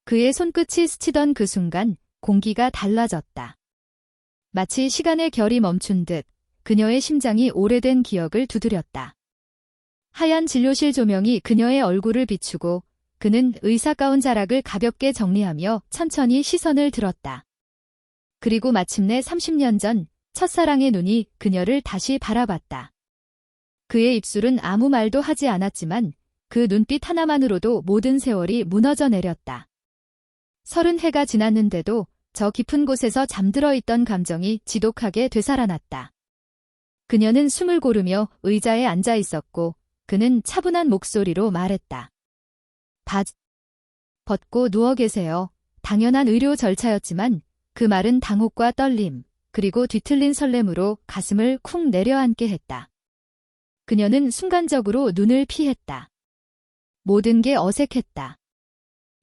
그의 손끝이 스치던 그 순간 공기가 달라졌다. 마치 시간의 결이 멈춘 듯 그녀의 심장이 오래된 기억을 두드렸다. 하얀 진료실 조명이 그녀의 얼굴을 비추고 그는 의사 가운 자락을 가볍게 정리하며 천천히 시선을 들었다. 그리고 마침내 30년 전 첫사랑의 눈이 그녀를 다시 바라봤다. 그의 입술은 아무 말도 하지 않았지만 그 눈빛 하나만으로도 모든 세월이 무너져 내렸다. 30해가 지났는데도 저 깊은 곳에서 잠들어 있던 감정이 지독하게 되살아났다. 그녀는 숨을 고르며 의자에 앉아 있었고 그는 차분한 목소리로 말했다. 바지 벗고 누워 계세요. 당연한 의료 절차였지만 그 말은 당혹과 떨림, 그리고 뒤틀린 설렘으로 가슴을 쿵 내려앉게 했다. 그녀는 순간적으로 눈을 피했다. 모든 게 어색했다.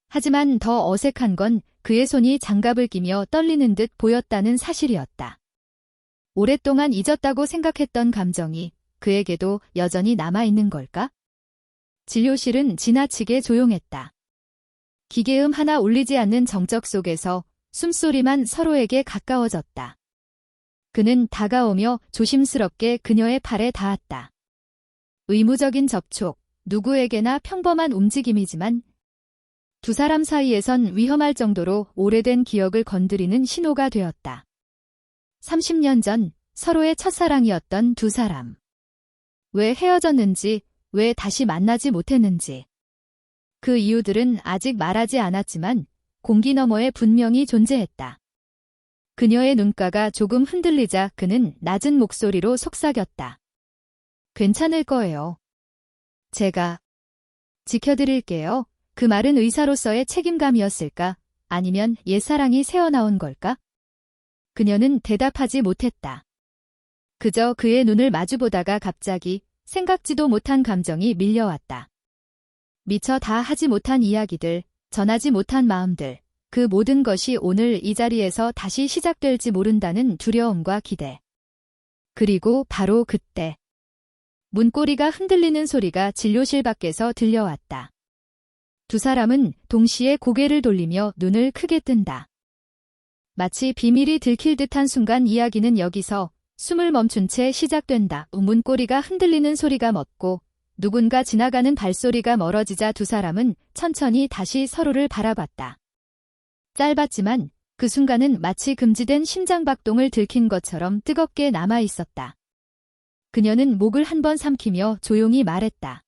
하지만 더 어색한 건 그의 손이 장갑을 끼며 떨리는 듯 보였다는 사실이었다. 오랫동안 잊었다고 생각했던 감정이 그에게도 여전히 남아있는 걸까? 진료실은 지나치게 조용했다. 기계음 하나 울리지 않는 정적 속에서 숨소리만 서로에게 가까워졌다. 그는 다가오며 조심스럽게 그녀의 팔에 닿았다. 의무적인 접촉, 누구에게나 평범한 움직임이지만 두 사람 사이에선 위험할 정도로 오래된 기억을 건드리는 신호가 되었다. 30년 전 서로의 첫사랑이었던 두 사람. 왜 헤어졌는지, 왜 다시 만나지 못했는지. 그 이유들은 아직 말하지 않았지만 공기 너머에 분명히 존재했다. 그녀의 눈가가 조금 흔들리자 그는 낮은 목소리로 속삭였다. 괜찮을 거예요. 제가 지켜드릴게요. 그 말은 의사로서의 책임감이었을까? 아니면 옛사랑이 새어나온 걸까? 그녀는 대답하지 못했다. 그저 그의 눈을 마주보다가 갑자기 생각지도 못한 감정이 밀려왔다. 미처 다 하지 못한 이야기들, 전하지 못한 마음들, 그 모든 것이 오늘 이 자리에서 다시 시작될지 모른다는 두려움과 기대. 그리고 바로 그때 문고리가 흔들리는 소리가 진료실 밖에서 들려왔다. 두 사람은 동시에 고개를 돌리며 눈을 크게 뜬다. 마치 비밀이 들킬 듯한 순간 이야기는 여기서 숨을 멈춘 채 시작된다. 문고리가 흔들리는 소리가 멎고 누군가 지나가는 발소리가 멀어지자 두 사람은 천천히 다시 서로를 바라봤다. 짧았지만 그 순간은 마치 금지된 심장박동을 들킨 것처럼 뜨겁게 남아있었다. 그녀는 목을 한 번 삼키며 조용히 말했다.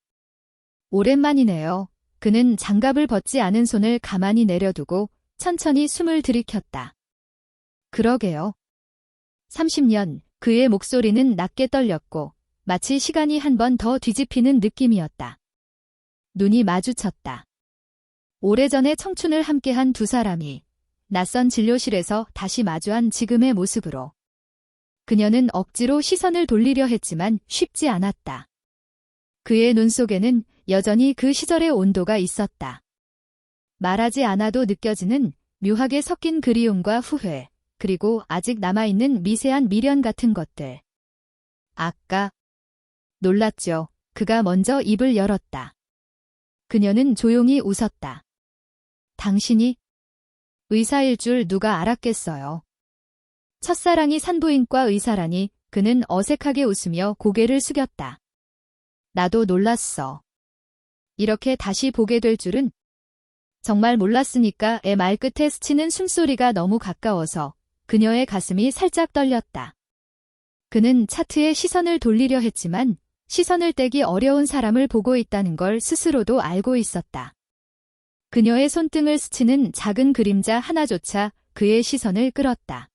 오랜만이네요. 그는 장갑을 벗지 않은 손을 가만히 내려두고 천천히 숨을 들이켰다. 그러게요. 30년, 그의 목소리는 낮게 떨렸고 마치 시간이 한 번 더 뒤집히는 느낌이었다. 눈이 마주쳤다. 오래전에 청춘을 함께한 두 사람이 낯선 진료실에서 다시 마주한 지금의 모습으로. 그녀는 억지로 시선을 돌리려 했지만 쉽지 않았다. 그의 눈 속에는 여전히 그 시절의 온도가 있었다. 말하지 않아도 느껴지는 묘하게 섞인 그리움과 후회, 그리고 아직 남아있는 미세한 미련 같은 것들. 아까 놀랐죠. 그가 먼저 입을 열었다. 그녀는 조용히 웃었다. 당신이 의사일 줄 누가 알았겠어요. 첫사랑이 산부인과 의사라니. 그는 어색하게 웃으며 고개를 숙였다. 나도 놀랐어. 이렇게 다시 보게 될 줄은 정말 몰랐으니까. 의 말끝에 스치는 숨소리가 너무 가까워서 그녀의 가슴이 살짝 떨렸다. 그는 차트에 시선을 돌리려 했지만 시선을 떼기 어려운 사람을 보고 있다는 걸 스스로도 알고 있었다. 그녀의 손등을 스치는 작은 그림자 하나조차 그의 시선을 끌었다.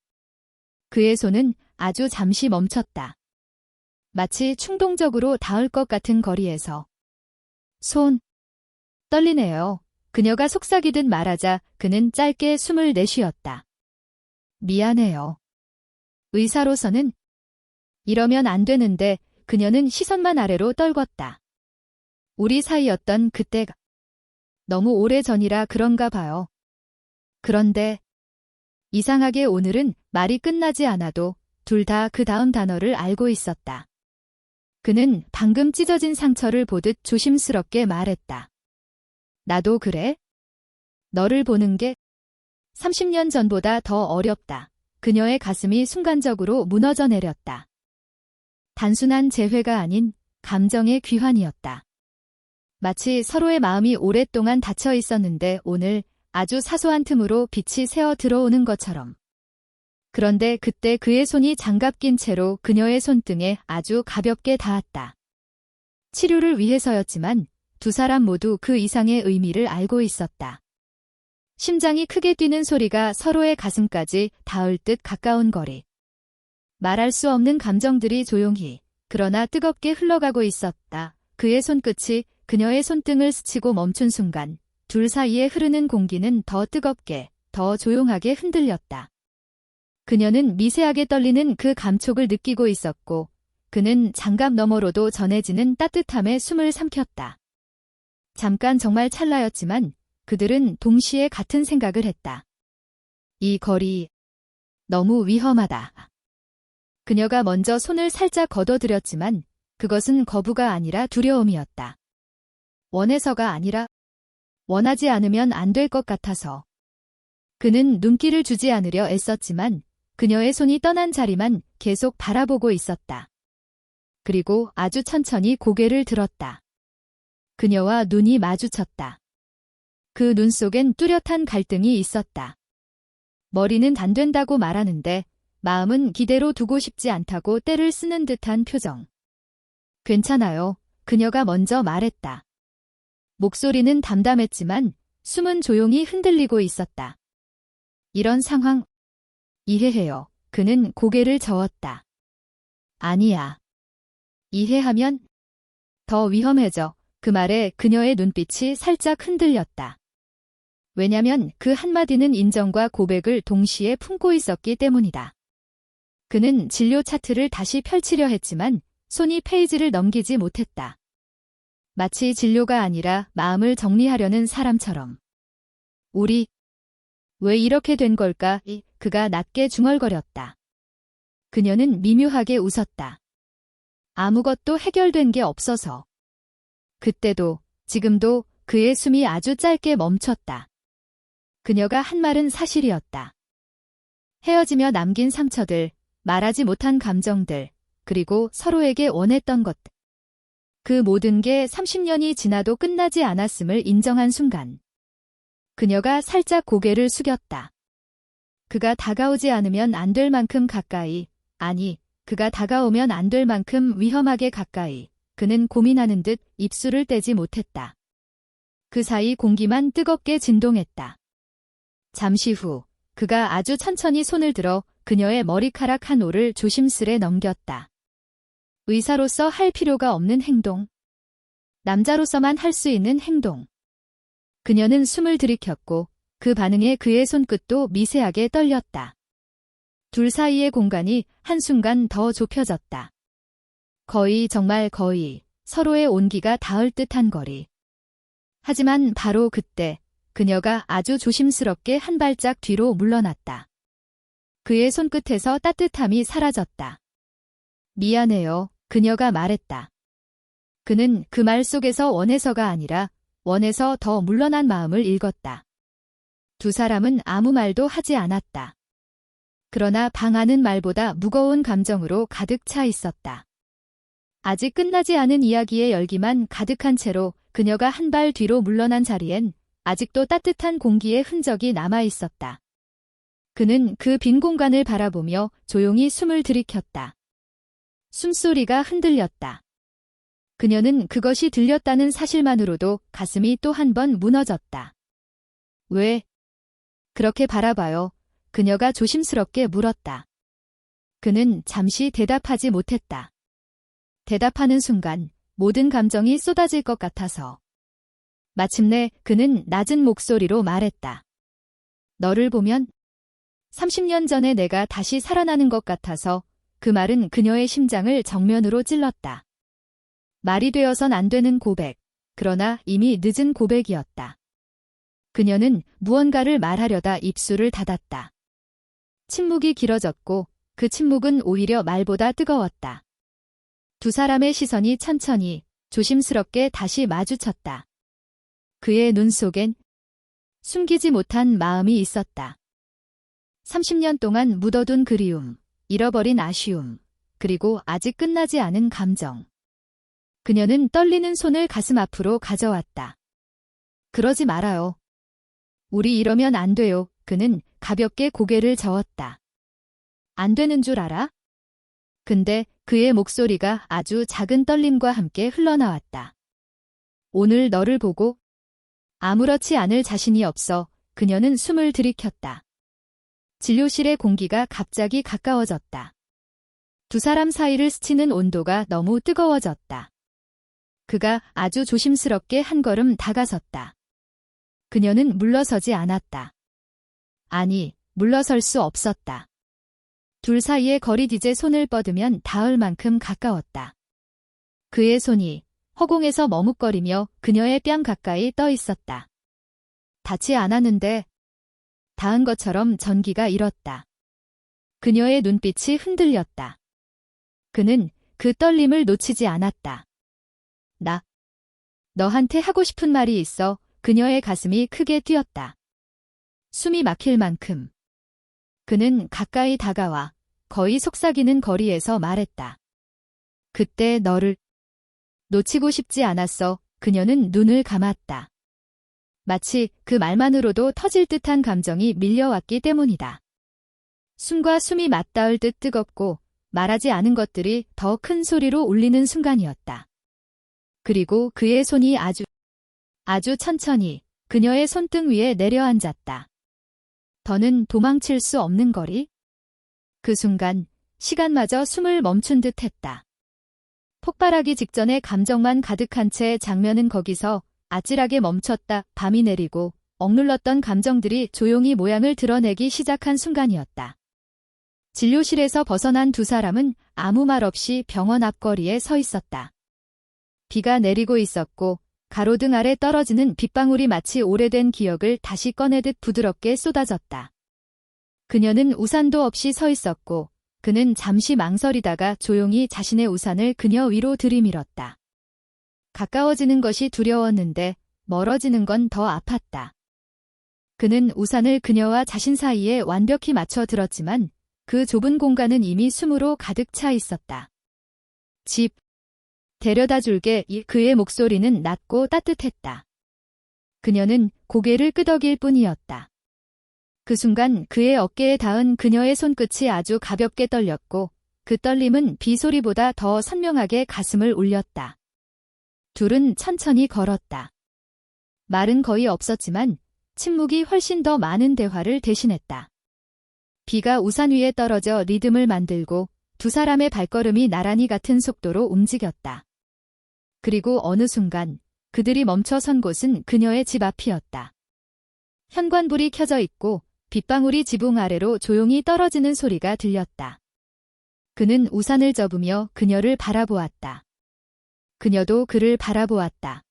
그의 손은 아주 잠시 멈췄다. 마치 충동적으로 닿을 것 같은 거리에서. 손 떨리네요. 그녀가 속삭이듯 말하자 그는 짧게 숨을 내쉬었다. 미안해요. 의사로서는 이러면 안 되는데. 그녀는 시선만 아래로 떨궜다. 우리 사이였던 그때가 너무 오래전이라 그런가 봐요. 그런데 이상하게 오늘은 말이 끝나지 않아도 둘 다 그 다음 단어를 알고 있었다. 그는 방금 찢어진 상처를 보듯 조심스럽게 말했다. 나도 그래? 너를 보는 게 30년 전보다 더 어렵다. 그녀의 가슴이 순간적으로 무너져 내렸다. 단순한 재회가 아닌 감정의 귀환이었다. 마치 서로의 마음이 오랫동안 닫혀 있었는데 오늘 아주 사소한 틈으로 빛이 새어 들어오는 것처럼. 그런데 그때 그의 손이 장갑 낀 채로 그녀의 손등에 아주 가볍게 닿았다. 치료를 위해서였지만 두 사람 모두 그 이상의 의미를 알고 있었다. 심장이 크게 뛰는 소리가 서로의 가슴까지 닿을 듯 가까운 거리. 말할 수 없는 감정들이 조용히, 그러나 뜨겁게 흘러가고 있었다. 그의 손끝이 그녀의 손등을 스치고 멈춘 순간, 둘 사이에 흐르는 공기는 더 뜨겁게, 더 조용하게 흔들렸다. 그녀는 미세하게 떨리는 그 감촉을 느끼고 있었고, 그는 장갑 너머로도 전해지는 따뜻함에 숨을 삼켰다. 잠깐 정말 찰나였지만 그들은 동시에 같은 생각을 했다. 이 거리, 너무 위험하다. 그녀가 먼저 손을 살짝 걷어들였지만 그것은 거부가 아니라 두려움이었다. 원해서가 아니라 원하지 않으면 안 될 것 같아서. 그는 눈길을 주지 않으려 애썼지만 그녀의 손이 떠난 자리만 계속 바라보고 있었다. 그리고 아주 천천히 고개를 들었다. 그녀와 눈이 마주쳤다. 그 눈 속엔 뚜렷한 갈등이 있었다. 머리는 안 된다고 말하는데 마음은 기대로 두고 싶지 않다고 떼를 쓰는 듯한 표정. 괜찮아요. 그녀가 먼저 말했다. 목소리는 담담했지만 숨은 조용히 흔들리고 있었다. 이런 상황 이해해요. 그는 고개를 저었다. 아니야. 이해하면 더 위험해져. 그 말에 그녀의 눈빛이 살짝 흔들렸다. 왜냐면 그 한마디는 인정과 고백을 동시에 품고 있었기 때문이다. 그는 진료 차트를 다시 펼치려 했지만 손이 페이지를 넘기지 못했다. 마치 진료가 아니라 마음을 정리하려는 사람처럼. 우리 왜 이렇게 된 걸까? 그가 낮게 중얼거렸다. 그녀는 미묘하게 웃었다. 아무것도 해결된 게 없어서. 그때도, 지금도 그의 숨이 아주 짧게 멈췄다. 그녀가 한 말은 사실이었다. 헤어지며 남긴 상처들, 말하지 못한 감정들, 그리고 서로에게 원했던 것. 그 모든 게 30년이 지나도 끝나지 않았음을 인정한 순간. 그녀가 살짝 고개를 숙였다. 그가 다가오지 않으면 안 될 만큼 가까이, 아니, 그가 다가오면 안 될 만큼 위험하게 가까이. 그는 고민하는 듯 입술을 떼지 못했다. 그 사이 공기만 뜨겁게 진동했다. 잠시 후, 그가 아주 천천히 손을 들어 그녀의 머리카락 한 올을 조심스레 넘겼다. 의사로서 할 필요가 없는 행동. 남자로서만 할 수 있는 행동. 그녀는 숨을 들이켰고 그 반응에 그의 손끝도 미세하게 떨렸다. 둘 사이의 공간이 한순간 더 좁혀졌다. 거의 정말 거의 서로의 온기가 닿을 듯한 거리. 하지만 바로 그때 그녀가 아주 조심스럽게 한 발짝 뒤로 물러났다. 그의 손끝에서 따뜻함이 사라졌다. 미안해요. 그녀가 말했다. 그는 그 말 속에서 원해서가 아니라 원해서 더 물러난 마음을 읽었다. 두 사람은 아무 말도 하지 않았다. 그러나 방 안은 말보다 무거운 감정으로 가득 차 있었다. 아직 끝나지 않은 이야기의 열기만 가득한 채로 그녀가 한 발 뒤로 물러난 자리엔 아직도 따뜻한 공기의 흔적이 남아 있었다. 그는 그 빈 공간을 바라보며 조용히 숨을 들이켰다. 숨소리가 흔들렸다. 그녀는 그것이 들렸다는 사실만으로도 가슴이 또 한 번 무너졌다. 왜? 그렇게 바라봐요. 그녀가 조심스럽게 물었다. 그는 잠시 대답하지 못했다. 대답하는 순간 모든 감정이 쏟아질 것 같아서. 마침내 그는 낮은 목소리로 말했다. 너를 보면 30년 전에 내가 다시 살아나는 것 같아서. 그 말은 그녀의 심장을 정면으로 찔렀다. 말이 되어선 안 되는 고백, 그러나 이미 늦은 고백이었다. 그녀는 무언가를 말하려다 입술을 닫았다. 침묵이 길어졌고 그 침묵은 오히려 말보다 뜨거웠다. 두 사람의 시선이 천천히, 조심스럽게 다시 마주쳤다. 그의 눈 속엔 숨기지 못한 마음이 있었다. 30년 동안 묻어둔 그리움, 잃어버린 아쉬움, 그리고 아직 끝나지 않은 감정. 그녀는 떨리는 손을 가슴 앞으로 가져왔다. 그러지 말아요. 우리 이러면 안 돼요. 그는 가볍게 고개를 저었다. 안 되는 줄 알아? 근데 그의 목소리가 아주 작은 떨림과 함께 흘러나왔다. 오늘 너를 보고 아무렇지 않을 자신이 없어. 그녀는 숨을 들이켰다. 진료실의 공기가 갑자기 가까워졌다. 두 사람 사이를 스치는 온도가 너무 뜨거워졌다. 그가 아주 조심스럽게 한 걸음 다가섰다. 그녀는 물러서지 않았다. 아니, 물러설 수 없었다. 둘 사이의 거리 이제 손을 뻗으면 닿을 만큼 가까웠다. 그의 손이 허공에서 머뭇거리며 그녀의 뺨 가까이 떠 있었다. 닿지 않았는데 닿은 것처럼 전기가 일었다. 그녀의 눈빛이 흔들렸다. 그는 그 떨림을 놓치지 않았다. 너한테 하고 싶은 말이 있어. 그녀의 가슴이 크게 뛰었다. 숨이 막힐 만큼. 그는 가까이 다가와 거의 속삭이는 거리에서 말했다. 그때 너를 놓치고 싶지 않았어. 그녀는 눈을 감았다. 마치 그 말만으로도 터질 듯한 감정이 밀려왔기 때문이다. 숨과 숨이 맞닿을 듯 뜨겁고 말하지 않은 것들이 더 큰 소리로 울리는 순간이었다. 그리고 그의 손이 아주 천천히 그녀의 손등 위에 내려앉았다. 더는 도망칠 수 없는 거리? 그 순간 시간마저 숨을 멈춘 듯 했다. 폭발하기 직전에 감정만 가득한 채 장면은 거기서 아찔하게 멈췄다. 밤이 내리고 억눌렀던 감정들이 조용히 모양을 드러내기 시작한 순간이었다. 진료실에서 벗어난 두 사람은 아무 말 없이 병원 앞거리에 서 있었다. 비가 내리고 있었고 가로등 아래 떨어지는 빗방울이 마치 오래된 기억을 다시 꺼내듯 부드럽게 쏟아졌다. 그녀는 우산도 없이 서 있었고 그는 잠시 망설이다가 조용히 자신의 우산을 그녀 위로 들이밀었다. 가까워지는 것이 두려웠는데 멀어지는 건 더 아팠다. 그는 우산을 그녀와 자신 사이에 완벽히 맞춰 들었지만 그 좁은 공간은 이미 숨으로 가득 차 있었다. 집. 데려다 줄게. 그의 목소리는 낮고 따뜻했다. 그녀는 고개를 끄덕일 뿐이었다. 그 순간 그의 어깨에 닿은 그녀의 손끝이 아주 가볍게 떨렸고 그 떨림은 비 소리보다 더 선명하게 가슴을 울렸다. 둘은 천천히 걸었다. 말은 거의 없었지만 침묵이 훨씬 더 많은 대화를 대신했다. 비가 우산 위에 떨어져 리듬을 만들고 두 사람의 발걸음이 나란히 같은 속도로 움직였다. 그리고 어느 순간 그들이 멈춰 선 곳은 그녀의 집 앞이었다. 현관불이 켜져 있고 빗방울이 지붕 아래로 조용히 떨어지는 소리가 들렸다. 그는 우산을 접으며 그녀를 바라보았다. 그녀도 그를 바라보았다.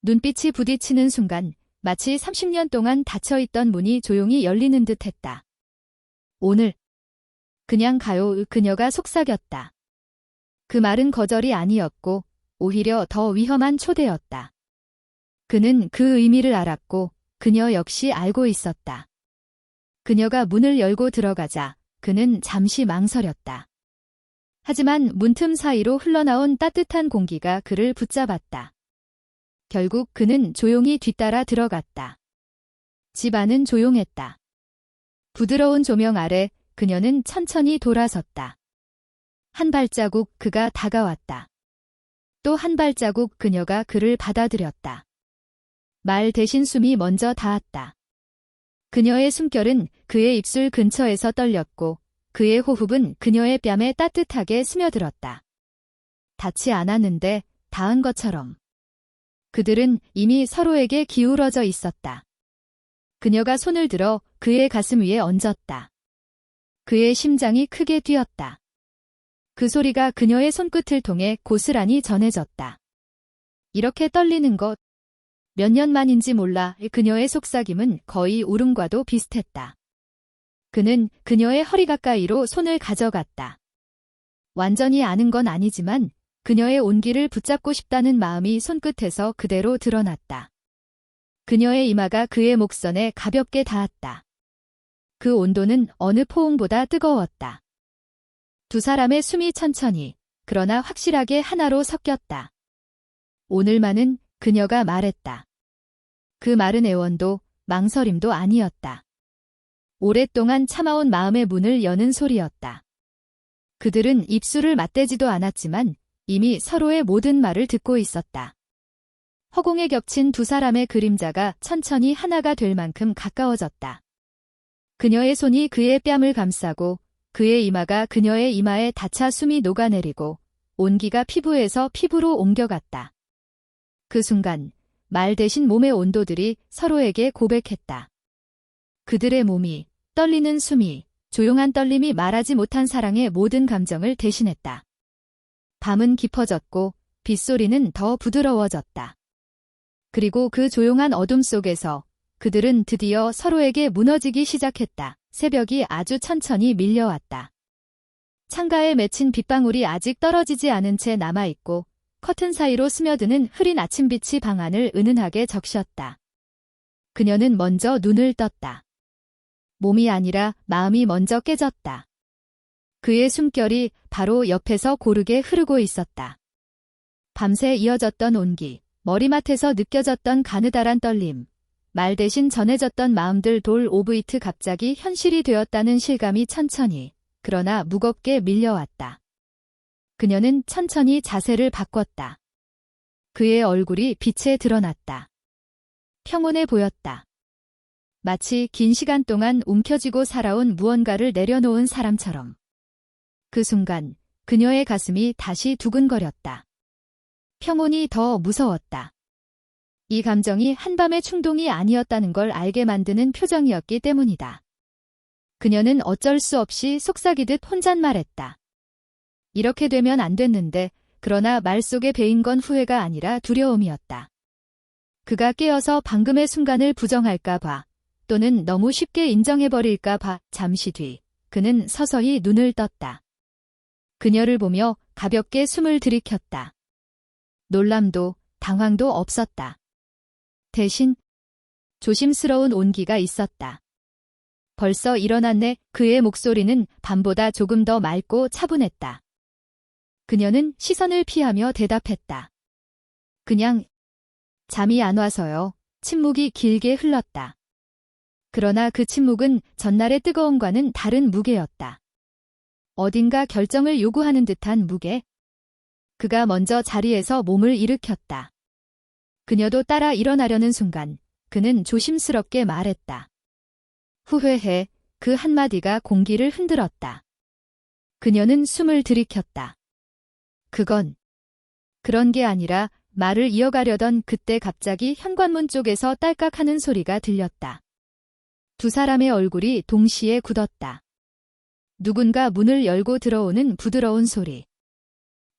눈빛이 부딪히는 순간 마치 30년 동안 닫혀있던 문이 조용히 열리는 듯 했다. 오늘 그냥 가요. 그녀가 속삭였다. 그 말은 거절이 아니었고 오히려 더 위험한 초대였다. 그는 그 의미를 알았고 그녀 역시 알고 있었다. 그녀가 문을 열고 들어가자 그는 잠시 망설였다. 하지만 문틈 사이로 흘러나온 따뜻한 공기가 그를 붙잡았다. 결국 그는 조용히 뒤따라 들어갔다. 집 안은 조용했다. 부드러운 조명 아래 그녀는 천천히 돌아섰다. 한 발자국 그가 다가왔다. 또 한 발자국 그녀가 그를 받아들였다. 말 대신 숨이 먼저 닿았다. 그녀의 숨결은 그의 입술 근처에서 떨렸고 그의 호흡은 그녀의 뺨에 따뜻하게 스며들었다. 닿지 않았는데 닿은 것처럼. 그들은 이미 서로에게 기울어져 있었다. 그녀가 손을 들어 그의 가슴 위에 얹었다. 그의 심장이 크게 뛰었다. 그 소리가 그녀의 손끝을 통해 고스란히 전해졌다. 이렇게 떨리는 것, 몇 년 만인지 몰라. 그녀의 속삭임은 거의 울음과도 비슷했다. 그는 그녀의 허리 가까이로 손을 가져갔다. 완전히 아는 건 아니지만 그녀의 온기를 붙잡고 싶다는 마음이 손끝에서 그대로 드러났다. 그녀의 이마가 그의 목선에 가볍게 닿았다. 그 온도는 어느 포옹보다 뜨거웠다. 두 사람의 숨이 천천히, 그러나 확실하게 하나로 섞였다. 오늘만은 그녀가 말했다. 그 말은 애원도 망설임도 아니었다. 오랫동안 참아온 마음의 문을 여는 소리였다. 그들은 입술을 맞대지도 않았지만 이미 서로의 모든 말을 듣고 있었다. 허공에 겹친 두 사람의 그림자가 천천히 하나가 될 만큼 가까워졌다. 그녀의 손이 그의 뺨을 감싸고 그의 이마가 그녀의 이마에 닿자 숨이 녹아내리고 온기가 피부에서 피부로 옮겨갔다. 그 순간 말 대신 몸의 온도들이 서로에게 고백했다. 그들의 몸이, 떨리는 숨이, 조용한 떨림이 말하지 못한 사랑의 모든 감정을 대신했다. 밤은 깊어졌고 빗소리는 더 부드러워졌다. 그리고 그 조용한 어둠 속에서 그들은 드디어 서로에게 무너지기 시작했다. 새벽이 아주 천천히 밀려왔다. 창가에 맺힌 빗방울이 아직 떨어지지 않은 채 남아있고 커튼 사이로 스며드는 흐린 아침빛이 방 안을 은은하게 적셨다. 그녀는 먼저 눈을 떴다. 몸이 아니라 마음이 먼저 깨졌다. 그의 숨결이 바로 옆에서 고르게 흐르고 있었다. 밤새 이어졌던 온기, 머리맡에서 느껴졌던 가느다란 떨림, 말 대신 전해졌던 마음들 돌 오브이트 갑자기 현실이 되었다는 실감이 천천히, 그러나 무겁게 밀려왔다. 그녀는 천천히 자세를 바꿨다. 그의 얼굴이 빛에 드러났다. 평온해 보였다. 마치 긴 시간 동안 움켜쥐고 살아온 무언가를 내려놓은 사람처럼. 그 순간 그녀의 가슴이 다시 두근거렸다. 평온이 더 무서웠다. 이 감정이 한밤의 충동이 아니었다는 걸 알게 만드는 표정이었기 때문이다. 그녀는 어쩔 수 없이 속삭이듯 혼잣말했다. 이렇게 되면 안 됐는데, 그러나 말 속에 배인 건 후회가 아니라 두려움이었다. 그가 깨어서 방금의 순간을 부정할까 봐, 또는 너무 쉽게 인정해버릴까 봐. 잠시 뒤, 그는 서서히 눈을 떴다. 그녀를 보며 가볍게 숨을 들이켰다. 놀람도 당황도 없었다. 대신 조심스러운 온기가 있었다. 벌써 일어났네. 그의 목소리는 밤보다 조금 더 맑고 차분했다. 그녀는 시선을 피하며 대답했다. 그냥 잠이 안 와서요. 침묵이 길게 흘렀다. 그러나 그 침묵은 전날의 뜨거움과는 다른 무게였다. 어딘가 결정을 요구하는 듯한 무게. 그가 먼저 자리에서 몸을 일으켰다. 그녀도 따라 일어나려는 순간 그는 조심스럽게 말했다. 후회해. 그 한마디가 공기를 흔들었다. 그녀는 숨을 들이켰다. 그런 게 아니라 말을 이어가려던 그때 갑자기 현관문 쪽에서 딸깍하는 소리가 들렸다. 두 사람의 얼굴이 동시에 굳었다. 누군가 문을 열고 들어오는 부드러운 소리.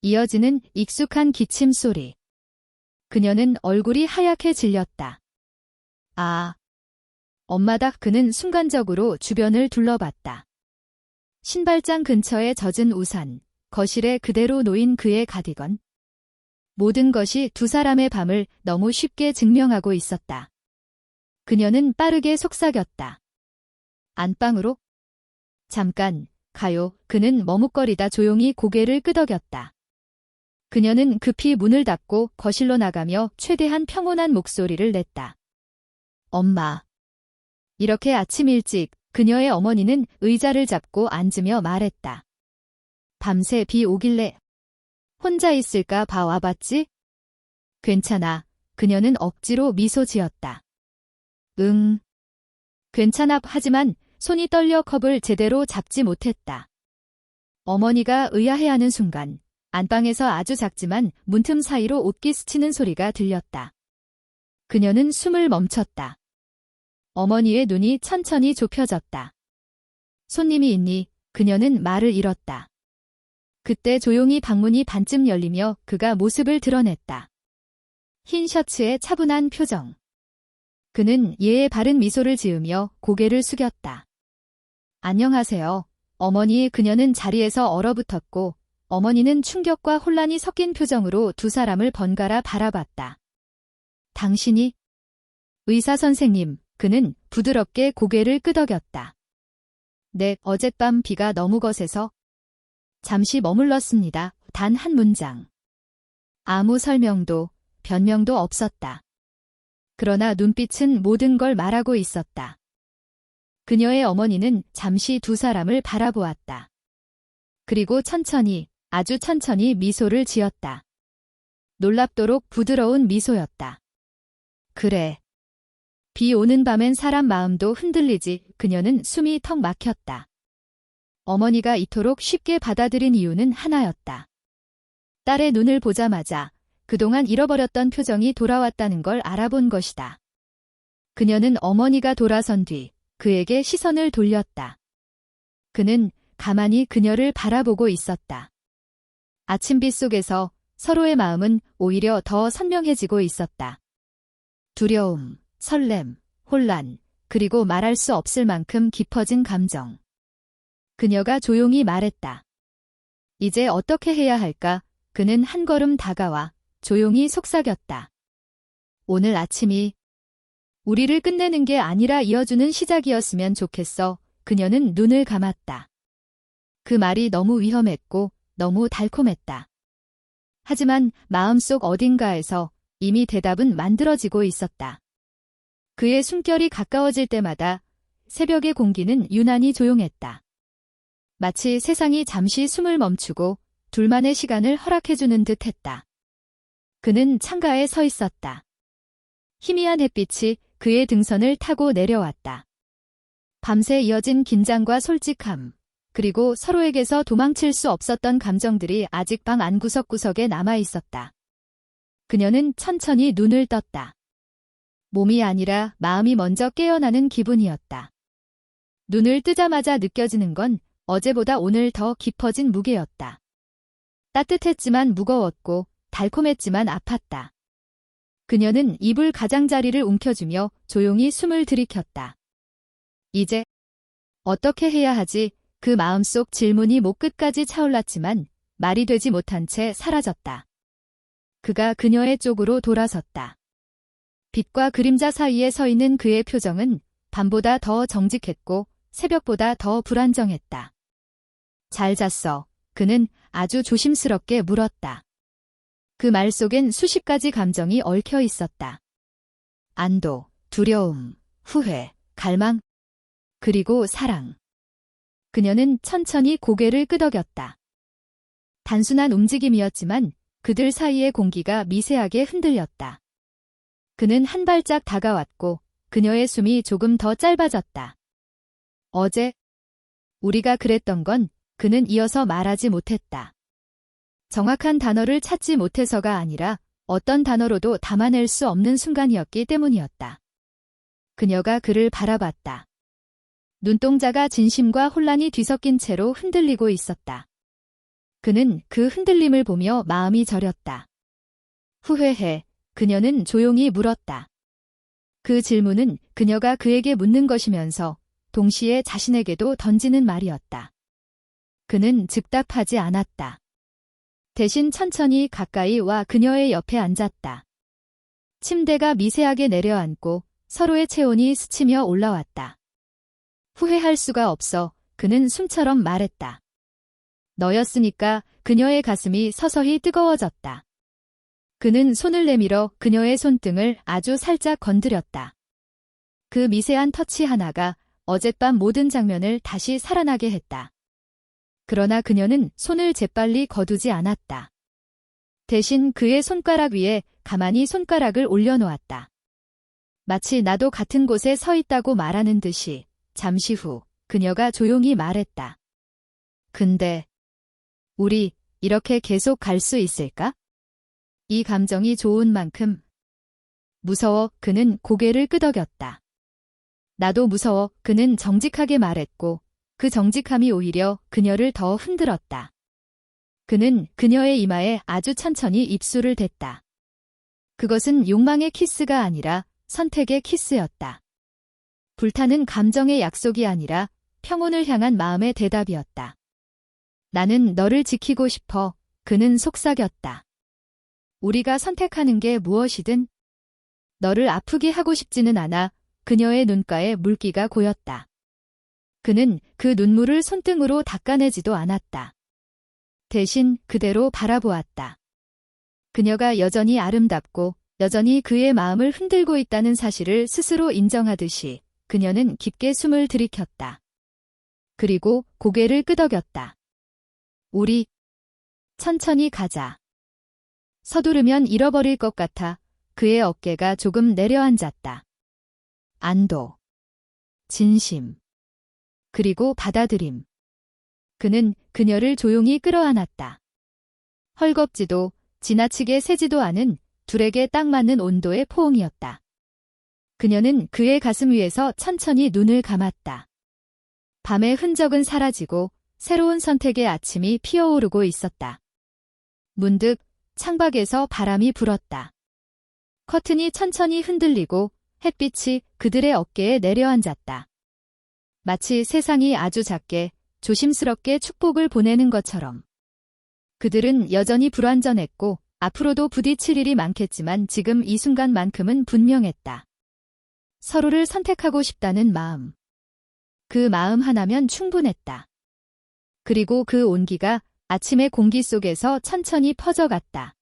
이어지는 익숙한 기침 소리. 그녀는 얼굴이 하얗게 질렸다. 아, 엄마다. 그는 순간적으로 주변을 둘러봤다. 신발장 근처에 젖은 우산, 거실에 그대로 놓인 그의 가디건. 모든 것이 두 사람의 밤을 너무 쉽게 증명하고 있었다. 그녀는 빠르게 속삭였다. 안방으로? 잠깐, 가요. 그는 머뭇거리다 조용히 고개를 끄덕였다. 그녀는 급히 문을 닫고 거실로 나가며 최대한 평온한 목소리를 냈다. 엄마. 이렇게 아침 일찍 그녀의 어머니는 의자를 잡고 앉으며 말했다. 밤새 비 오길래 혼자 있을까 봐 와봤지? 괜찮아. 그녀는 억지로 미소 지었다. 응. 괜찮아. 하지만 손이 떨려 컵을 제대로 잡지 못했다. 어머니가 의아해하는 순간 안방에서 아주 작지만 문틈 사이로 옷깃 스치는 소리가 들렸다. 그녀는 숨을 멈췄다. 어머니의 눈이 천천히 좁혀졌다. 손님이 있니? 그녀는 말을 잃었다. 그때 조용히 방문이 반쯤 열리며 그가 모습을 드러냈다. 흰 셔츠에 차분한 표정. 그는 예의 바른 미소를 지으며 고개를 숙였다. 안녕하세요. 어머니. 그녀는 자리에서 얼어붙었고 어머니는 충격과 혼란이 섞인 표정으로 두 사람을 번갈아 바라봤다. 당신이? 의사 선생님, 그는 부드럽게 고개를 끄덕였다. 네, 어젯밤 비가 너무 거세서 잠시 머물렀습니다. 단 한 문장. 아무 설명도, 변명도 없었다. 그러나 눈빛은 모든 걸 말하고 있었다. 그녀의 어머니는 잠시 두 사람을 바라보았다. 그리고 천천히, 아주 천천히 미소를 지었다. 놀랍도록 부드러운 미소였다. 그래. 비 오는 밤엔 사람 마음도 흔들리지. 그녀는 숨이 턱 막혔다. 어머니가 이토록 쉽게 받아들인 이유는 하나였다. 딸의 눈을 보자마자 그동안 잃어버렸던 표정이 돌아왔다는 걸 알아본 것이다. 그녀는 어머니가 돌아선 뒤 그에게 시선을 돌렸다. 그는 가만히 그녀를 바라보고 있었다. 아침빛 속에서 서로의 마음은 오히려 더 선명해지고 있었다. 두려움, 설렘, 혼란, 그리고 말할 수 없을 만큼 깊어진 감정. 그녀가 조용히 말했다. 이제 어떻게 해야 할까? 그는 한 걸음 다가와 조용히 속삭였다. 오늘 아침이 우리를 끝내는 게 아니라 이어주는 시작이었으면 좋겠어. 그녀는 눈을 감았다. 그 말이 너무 위험했고 너무 달콤했다. 하지만 마음속 어딘가에서 이미 대답은 만들어지고 있었다. 그의 숨결이 가까워질 때마다 새벽의 공기는 유난히 조용했다. 마치 세상이 잠시 숨을 멈추고 둘만의 시간을 허락해주는 듯 했다. 그는 창가에 서 있었다. 희미한 햇빛이 그의 등선을 타고 내려왔다. 밤새 이어진 긴장과 솔직함, 그리고 서로에게서 도망칠 수 없었던 감정들이 아직 방 안 구석구석에 남아 있었다. 그녀는 천천히 눈을 떴다. 몸이 아니라 마음이 먼저 깨어나는 기분이었다. 눈을 뜨자마자 느껴지는 건 어제보다 오늘 더 깊어진 무게였다. 따뜻했지만 무거웠고 달콤했지만 아팠다. 그녀는 이불 가장자리를 움켜쥐며 조용히 숨을 들이켰다. 이제 어떻게 해야 하지? 그 마음속 질문이 목 끝까지 차올랐지만 말이 되지 못한 채 사라졌다. 그가 그녀의 쪽으로 돌아섰다. 빛과 그림자 사이에 서 있는 그의 표정은 밤보다 더 정직했고 새벽보다 더 불안정했다. 잘 잤어. 그는 아주 조심스럽게 물었다. 그 말 속엔 수십 가지 감정이 얽혀 있었다. 안도, 두려움, 후회, 갈망, 그리고 사랑. 그녀는 천천히 고개를 끄덕였다. 단순한 움직임이었지만 그들 사이의 공기가 미세하게 흔들렸다. 그는 한 발짝 다가왔고 그녀의 숨이 조금 더 짧아졌다. 어제 우리가 그랬던 건 그는 이어서 말하지 못했다. 정확한 단어를 찾지 못해서가 아니라 어떤 단어로도 담아낼 수 없는 순간이었기 때문이었다. 그녀가 그를 바라봤다. 눈동자가 진심과 혼란이 뒤섞인 채로 흔들리고 있었다. 그는 그 흔들림을 보며 마음이 저렸다. 후회해. 그녀는 조용히 물었다. 그 질문은 그녀가 그에게 묻는 것이면서 동시에 자신에게도 던지는 말이었다. 그는 즉답하지 않았다. 대신 천천히 가까이 와 그녀의 옆에 앉았다. 침대가 미세하게 내려앉고 서로의 체온이 스치며 올라왔다. 후회할 수가 없어. 그는 숨처럼 말했다. 너였으니까. 그녀의 가슴이 서서히 뜨거워졌다. 그는 손을 내밀어 그녀의 손등을 아주 살짝 건드렸다. 그 미세한 터치 하나가 어젯밤 모든 장면을 다시 살아나게 했다. 그러나 그녀는 손을 재빨리 거두지 않았다. 대신 그의 손가락 위에 가만히 손가락을 올려놓았다. 마치 나도 같은 곳에 서 있다고 말하는 듯이 잠시 후 그녀가 조용히 말했다. 근데 우리 이렇게 계속 갈 수 있을까? 이 감정이 좋은 만큼 무서워. 그는 고개를 끄덕였다. 나도 무서워. 그는 정직하게 말했고 그 정직함이 오히려 그녀를 더 흔들었다. 그는 그녀의 이마에 아주 천천히 입술을 댔다. 그것은 욕망의 키스가 아니라 선택의 키스였다. 불타는 감정의 약속이 아니라 평온을 향한 마음의 대답이었다. 나는 너를 지키고 싶어. 그는 속삭였다. 우리가 선택하는 게 무엇이든 너를 아프게 하고 싶지는 않아. 그녀의 눈가에 물기가 고였다. 그는 그 눈물을 손등으로 닦아내지도 않았다. 대신 그대로 바라보았다. 그녀가 여전히 아름답고 여전히 그의 마음을 흔들고 있다는 사실을 스스로 인정하듯이 그녀는 깊게 숨을 들이켰다. 그리고 고개를 끄덕였다. 우리 천천히 가자. 서두르면 잃어버릴 것 같아. 그의 어깨가 조금 내려앉았다. 안도, 진심, 그리고 받아들임. 그는 그녀를 조용히 끌어안았다. 헐겁지도 지나치게 세지도 않은 둘에게 딱 맞는 온도의 포옹이었다. 그녀는 그의 가슴 위에서 천천히 눈을 감았다. 밤의 흔적은 사라지고 새로운 선택의 아침이 피어오르고 있었다. 문득 창밖에서 바람이 불었다. 커튼이 천천히 흔들리고 햇빛이 그들의 어깨에 내려앉았다. 마치 세상이 아주 작게 조심스럽게 축복을 보내는 것처럼. 그들은 여전히 불완전했고 앞으로도 부딪힐 일이 많겠지만 지금 이 순간만큼은 분명했다. 서로를 선택하고 싶다는 마음. 그 마음 하나면 충분했다. 그리고 그 온기가 아침의 공기 속에서 천천히 퍼져갔다.